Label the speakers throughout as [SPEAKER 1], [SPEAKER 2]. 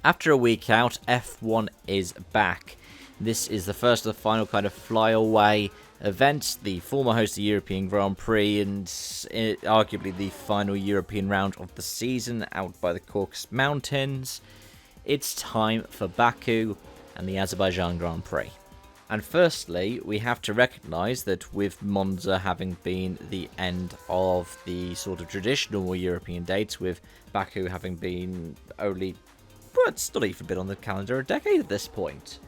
[SPEAKER 1] After a week out, F1 is back. This is the first of the final kind of flyaway event, the former host of the European Grand Prix, and arguably the final European round of the season out by the Caucasus Mountains. It's time for Baku and the Azerbaijan Grand Prix. And firstly, we have to recognise that with Monza having been the end of the sort of traditional European dates, with Baku having been only, well, it's not even been on the calendar a decade at this point.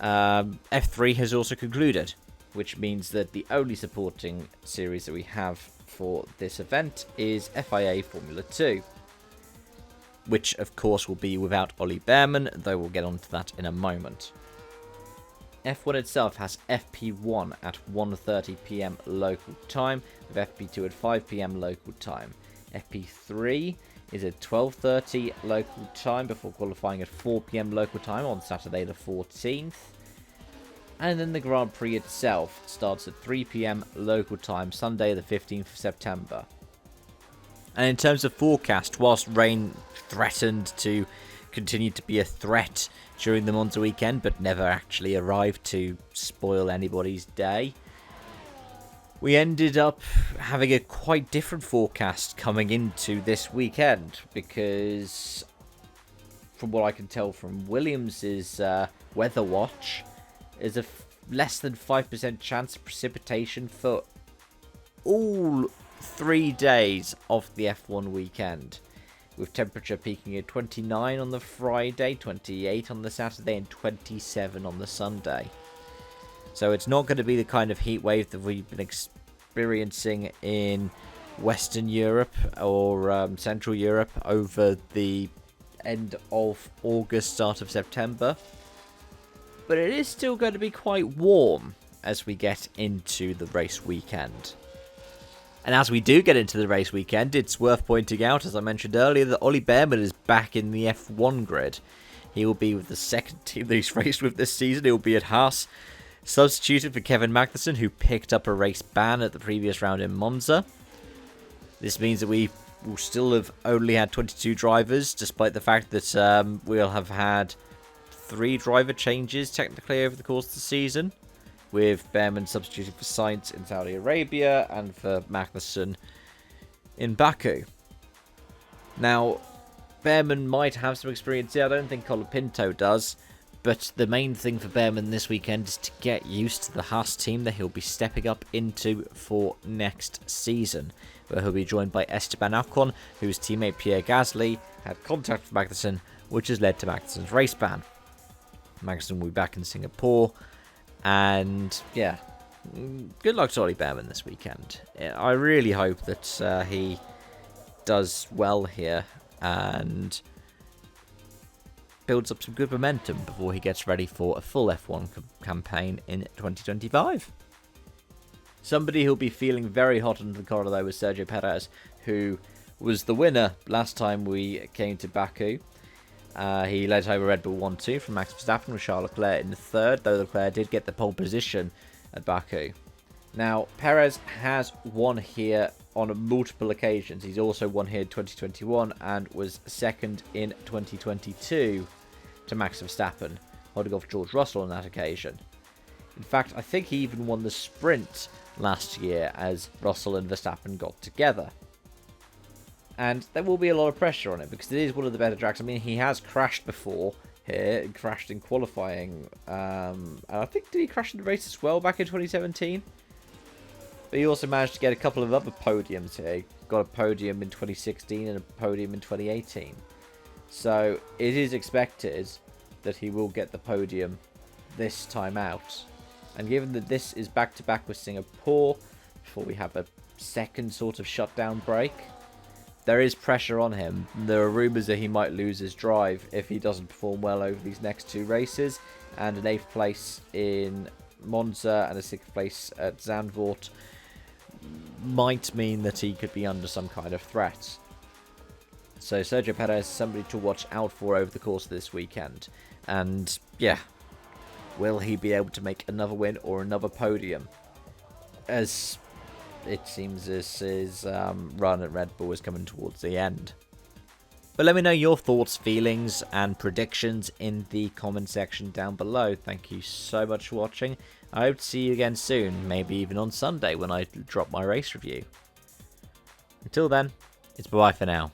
[SPEAKER 1] F3 has also concluded, which means that the only supporting series that we have for this event is FIA Formula 2. Which, of course, will be without Ollie Bearman, though we'll get onto that in a moment. F1 itself has FP1 at 1:30 PM local time, with FP2 at 5 PM local time. FP3 is at 12:30 local time before qualifying at 4 PM local time on Saturday the 14th. And then the Grand Prix itself starts at 3 PM local time, Sunday the 15th of September. And in terms of forecast, whilst rain threatened to continue to be a threat during the Monza weekend, but never actually arrived to spoil anybody's day, we ended up having a quite different forecast coming into this weekend, because from what I can tell from Williams' weather watch, is a less than 5% chance of precipitation for all 3 days of the F1 weekend, with temperature peaking at 29 on the Friday, 28 on the Saturday, and 27 on the Sunday. So it's not going to be the kind of heat wave that we've been experiencing in Western Europe or Central Europe over the end of August, start of September. But it is still going to be quite warm as we get into the race weekend. And as we do get into the race weekend, it's worth pointing out, as I mentioned earlier, that Ollie Bearman is back in the F1 grid. He will be with the second team that he's raced with this season. He will be at Haas, substituted for Kevin Magnussen, who picked up a race ban at the previous round in Monza. This means that we will still have only had 22 drivers, despite the fact that we'll have had 3 driver changes technically over the course of the season, with Bearman substituting for Sainz in Saudi Arabia and for Magnussen in Baku. Now, Bearman might have some experience here. I don't think Colapinto does, but the main thing for Bearman this weekend is to get used to the Haas team that he'll be stepping up into for next season, where he'll be joined by Esteban Ocon, whose teammate Pierre Gasly had contact with Magnussen, which has led to Magnussen's race ban. Magnussen will be back in Singapore. And yeah, good luck to Ollie Bearman this weekend. I really hope that he does well here and builds up some good momentum before he gets ready for a full F1 campaign in 2025. Somebody who'll be feeling very hot under the collar though was Sergio Perez, who was the winner last time we came to Baku. He led over Red Bull 1-2 from Max Verstappen with Charles Leclerc in the third, though Leclerc did get the pole position at Baku. Now, Perez has won here on multiple occasions. He's also won here in 2021 and was second in 2022 to Max Verstappen, holding off George Russell on that occasion. In fact, I think he even won the sprint last year as Russell and Verstappen got together. And there will be a lot of pressure on it because it is one of the better tracks. I mean, he has crashed before here, crashed in qualifying. And I think, did he crash in the race as well back in 2017? But he also managed to get a couple of other podiums here. He got a podium in 2016 and a podium in 2018. So it is expected that he will get the podium this time out. And given that this is back-to-back with Singapore, before we have a second sort of shutdown break, there is pressure on him. There are rumours that he might lose his drive if he doesn't perform well over these next 2 races, and an 8th place in Monza and a 6th place at Zandvoort might mean that he could be under some kind of threat. So Sergio Perez is somebody to watch out for over the course of this weekend. And yeah, will he be able to make another win or another podium? As it seems this is run at Red Bull is coming towards the end. But let me know your thoughts, feelings, and predictions in the comment section down below. Thank you so much for watching. I hope to see you again soon, maybe even on Sunday when I drop my race review. Until then, it's bye for now.